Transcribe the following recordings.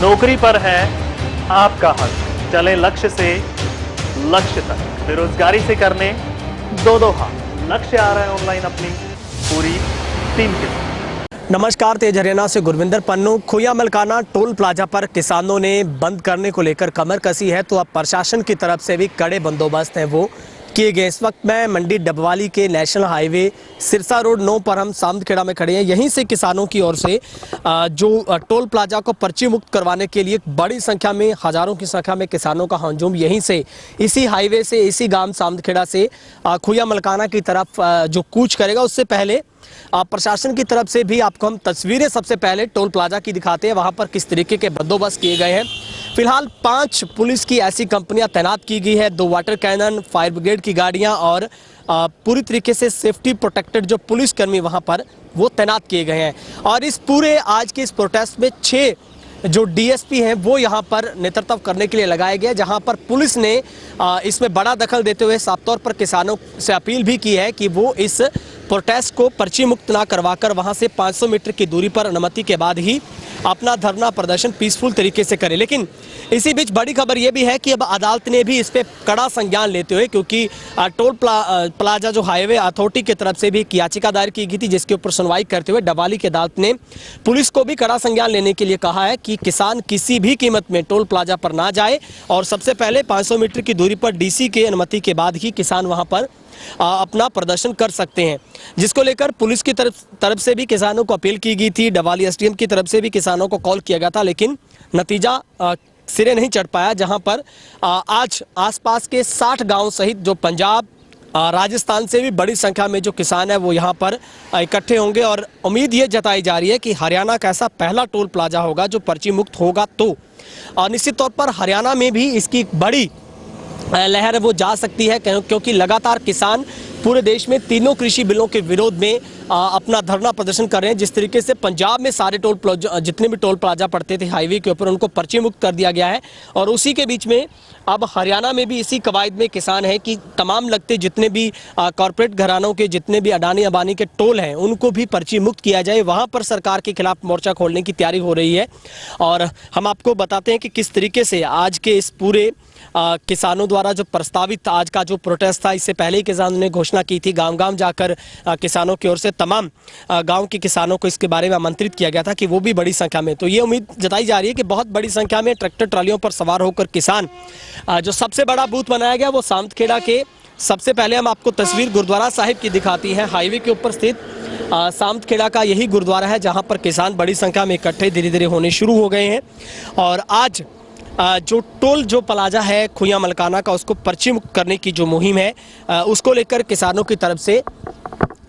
नौकरी पर है आपका हक, चले लक्ष्य से लक्ष्य तक, बेरोजगारी से करने दो हाथ। लक्ष्य आ रहा है ऑनलाइन अपनी पूरी टीम के साथ। नमस्कार, तेज हरियाणा से गुरविंदर पन्नू। खोया मलकाना टोल प्लाजा पर किसानों ने बंद करने को लेकर कमर कसी है, तो अब प्रशासन की तरफ से भी कड़े बंदोबस्त हैं वो किए गए। इस वक्त मैं मंडी डबवाली के नेशनल हाईवे सिरसा रोड 9 पर हम सामखेड़ा में खड़े हैं। यहीं से किसानों की ओर से जो टोल प्लाजा को पर्ची मुक्त करवाने के लिए बड़ी संख्या में, हजारों की संख्या में किसानों का हजूम यहीं से, इसी हाईवे से, इसी गांव सामखेड़ा से खोया मलकाना की तरफ जो कूच करेगा। उससे पहले प्रशासन की तरफ से भी आपको हम तस्वीरें सबसे पहले टोल प्लाजा की दिखाते हैं, वहां पर किस तरीके के बंदोबस्त किए गए हैं। फिलहाल 5 पुलिस की ऐसी कंपनियां तैनात की गई है, 2 वाटर कैनन, फायर ब्रिगेड की गाड़ियां और पूरी तरीके से सेफ्टी प्रोटेक्टेड जो पुलिसकर्मी वहां पर वो तैनात किए गए हैं। और इस पूरे आज के इस प्रोटेस्ट में 6 जो डीएसपी हैं वो यहाँ पर नेतृत्व करने के लिए लगाए गए, जहाँ पर पुलिस ने इसमें बड़ा दखल देते हुए साफ तौर पर किसानों से अपील भी की है कि वो इस प्रोटेस्ट को पर्ची मुक्त ना करवाकर वहाँ से 500 मीटर की दूरी पर अनुमति के बाद ही अपना धरना प्रदर्शन पीसफुल तरीके से करें। लेकिन इसी बीच बड़ी खबर यह भी है कि अब अदालत ने भी इस पे कड़ा संज्ञान लेते हुए, क्योंकि टोल प्लाजा जो हाईवे अथॉरिटी की तरफ से भी एक याचिका दायर की गई थी, जिसके ऊपर सुनवाई करते हुए डबवाली की अदालत ने पुलिस को भी कड़ा संज्ञान लेने के लिए कहा है कि किसान किसी भी कीमत में टोल प्लाजा पर ना जाए और सबसे पहले 500 मीटर की दूरी पर डीसी के अनुमति के बाद ही किसान वहां पर अपना प्रदर्शन कर सकते हैं। जिसको लेकर पुलिस की तरफ से भी किसानों को अपील की गई थी, डबवाली एसडीएम की तरफ से भी किसानों को कॉल किया गया था, लेकिन नतीजा सिरे नहीं चढ़ पाया। जहां पर आज आसपास के 60 गांव सहित जो पंजाब, राजस्थान से भी बड़ी संख्या में जो किसान है वो यहाँ पर इकट्ठे होंगे और उम्मीद ये जताई जा रही है कि हरियाणा का ऐसा पहला टोल प्लाजा होगा जो पर्ची मुक्त होगा। तो निश्चित तौर पर हरियाणा में भी इसकी बड़ी लहर वो जा सकती है, क्योंकि लगातार किसान पूरे देश में तीनों कृषि बिलों के विरोध में अपना धरना प्रदर्शन कर रहे हैं। जिस तरीके से पंजाब में सारे जितने भी टोल प्लाजा पड़ते थे हाईवे के ऊपर, उनको पर्ची मुक्त कर दिया गया है और उसी के बीच में अब हरियाणा में भी इसी कवायद में किसान है कि तमाम लगते जितने भी कॉरपोरेट घरानों के जितने भी अडानी अंबानी के टोल हैं उनको भी पर्ची मुक्त किया जाए। वहाँ पर सरकार के खिलाफ मोर्चा खोलने की तैयारी हो रही है और हम आपको बताते हैं कि किस तरीके से आज के इस पूरे किसानों द्वारा जो प्रस्तावित आज का जो प्रोटेस्ट था, इससे पहले ही किसानों ने घोषणा की थी। गांव-गांव जाकर किसानों की ओर से तमाम गांव के किसानों को इसके बारे में आमंत्रित किया गया था कि वो भी बड़ी संख्या में, तो ये उम्मीद जताई जा रही है कि बहुत बड़ी संख्या में ट्रैक्टर ट्रालियों पर सवार होकर किसान, जो सबसे बड़ा बूथ बनाया गया वो सामखेड़ा के, सबसे पहले हम आपको तस्वीर गुरुद्वारा साहिब की दिखाती है। हाईवे के ऊपर स्थित सामखेड़ा का यही गुरुद्वारा है जहाँ पर किसान बड़ी संख्या में इकट्ठे धीरे धीरे होने शुरू हो गए हैं और आज जो टोल जो प्लाजा है खोया मलकाना का, उसको पर्ची मुक्त करने की जो मुहिम है उसको लेकर किसानों की तरफ से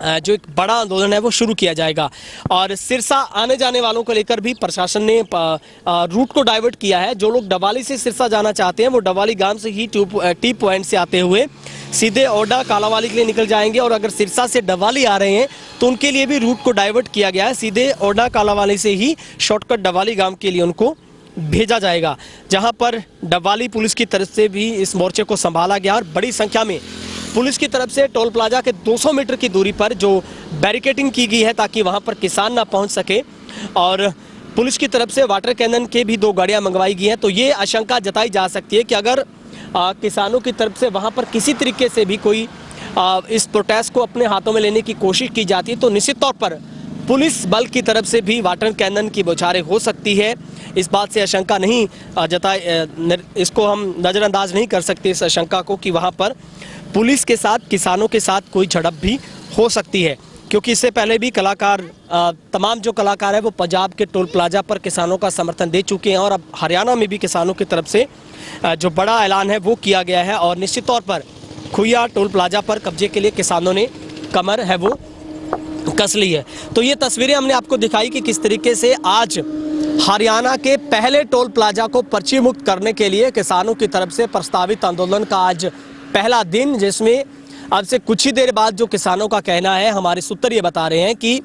जो एक बड़ा आंदोलन है वो शुरू किया जाएगा। और सिरसा आने जाने वालों को लेकर भी प्रशासन ने रूट को डाइवर्ट किया है। जो लोग डबवाली से सिरसा जाना चाहते हैं वो डबवाली गांव से ही टी पॉइंट से आते हुए सीधे ओडा कालावाली के लिए निकल जाएंगे और अगर सिरसा से डबवाली आ रहे हैं तो उनके लिए भी रूट को डाइवर्ट किया गया है। सीधे ओडा कालावाली से ही शॉर्टकट डबवाली गाँव के लिए उनको भेजा जाएगा, जहां पर डबवाली पुलिस की तरफ से भी इस मोर्चे को संभाला गया और बड़ी संख्या में पुलिस की तरफ से टोल प्लाजा के 200 मीटर की दूरी पर जो बैरिकेडिंग की गई है ताकि वहां पर किसान ना पहुंच सके और पुलिस की तरफ से वाटर कैनन के भी 2 गाड़ियां मंगवाई गई हैं। तो ये आशंका जताई जा सकती है कि अगर किसानों की तरफ से वहां पर किसी तरीके से भी कोई इस प्रोटेस्ट को अपने हाथों में लेने की कोशिश की जाती है तो निश्चित तौर पर पुलिस बल की तरफ से भी वाटर कैनन की बौछारें हो सकती है। इस बात से आशंका नहीं इसको हम नज़रअंदाज नहीं कर सकते इस आशंका को कि वहाँ पर पुलिस के साथ किसानों के साथ कोई झड़प भी हो सकती है, क्योंकि इससे पहले भी कलाकार तमाम जो कलाकार है वो पंजाब के टोल प्लाजा पर किसानों का समर्थन दे चुके हैं और अब हरियाणा में भी किसानों की तरफ से जो बड़ा ऐलान है वो किया गया है और निश्चित तौर पर खोया टोल प्लाजा पर कब्जे के लिए किसानों ने कमर है वो कस ली है। तो ये तस्वीरें हमने आपको दिखाई कि किस तरीके से आज हरियाणा के पहले टोल प्लाजा को पर्ची मुक्त करने के लिए किसानों की तरफ से प्रस्तावित आंदोलन का आज पहला दिन, जिसमें अब से कुछ ही देर बाद जो किसानों का कहना है, हमारे सूत्र ये बता रहे हैं कि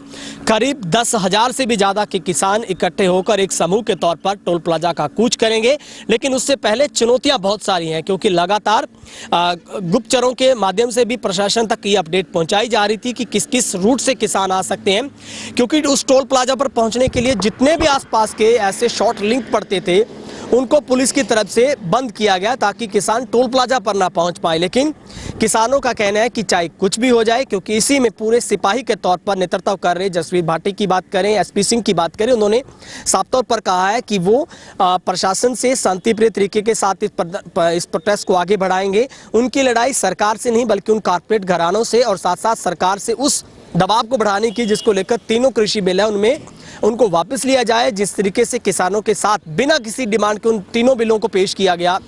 करीब 10,000 से भी ज़्यादा के किसान इकट्ठे होकर एक समूह के तौर पर टोल प्लाजा का कूच करेंगे। लेकिन उससे पहले चुनौतियां बहुत सारी हैं, क्योंकि लगातार गुप्तचरों के माध्यम से भी प्रशासन तक ये अपडेट पहुंचाई जा रही थी कि किस किस रूट से किसान आ सकते हैं, क्योंकि उस टोल प्लाजा पर पहुंचने के लिए जितने भी आसपास के ऐसे शॉर्ट लिंक पड़ते थे उनको पुलिस की तरफ से बंद किया गया ताकि किसान टोल प्लाजा पर ना पहुंच पाए। लेकिन किसानों का कहना है कि चाहे कुछ भी हो जाए, क्योंकि इसी में पूरे सिपाही के तौर पर नेतृत्व कर रहे जसवीर भाटी की बात करें, एसपी सिंह की बात करें, उन्होंने साफ तौर पर कहा है कि वो प्रशासन से शांतिप्रिय तरीके के साथ इस प्रोटेस्ट को आगे बढ़ाएंगे। उनकी लड़ाई सरकार से नहीं बल्कि उन कारपोरेट घरानों से और साथ साथ सरकार से उस दबाव को बढ़ाने की जिसको लेकर तीनों कृषि बिल है उनमें उनको वापस लिया जाए। जिस तरीके से किसानों के साथ बिना किसी डिमांड के उन तीनों बिलों को पेश किया गया,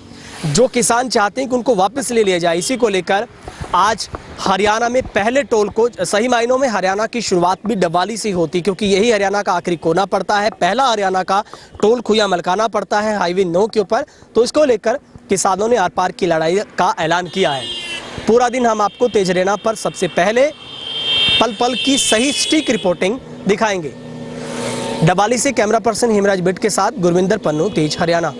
जो किसान चाहते हैं कि उनको वापस ले लिया जाए, इसी को लेकर आज हरियाणा में पहले टोल को, सही मायनों में हरियाणा की शुरुआत भी डबवाली से होती, क्योंकि यही हरियाणा का आखिरी कोना पड़ता है। पहला हरियाणा का टोल खुया मलकाना पड़ता है हाईवे 9 के ऊपर। तो इसको लेकर किसानों ने आर पार की लड़ाई का ऐलान किया है। पूरा दिन हम आपको तेज रैना पर सबसे पहले पल पल की सही सटीक रिपोर्टिंग दिखाएंगे। डबवाली से कैमरा पर्सन हेमराज बिट के साथ गुरविंदर पन्नू, तेज हरियाणा।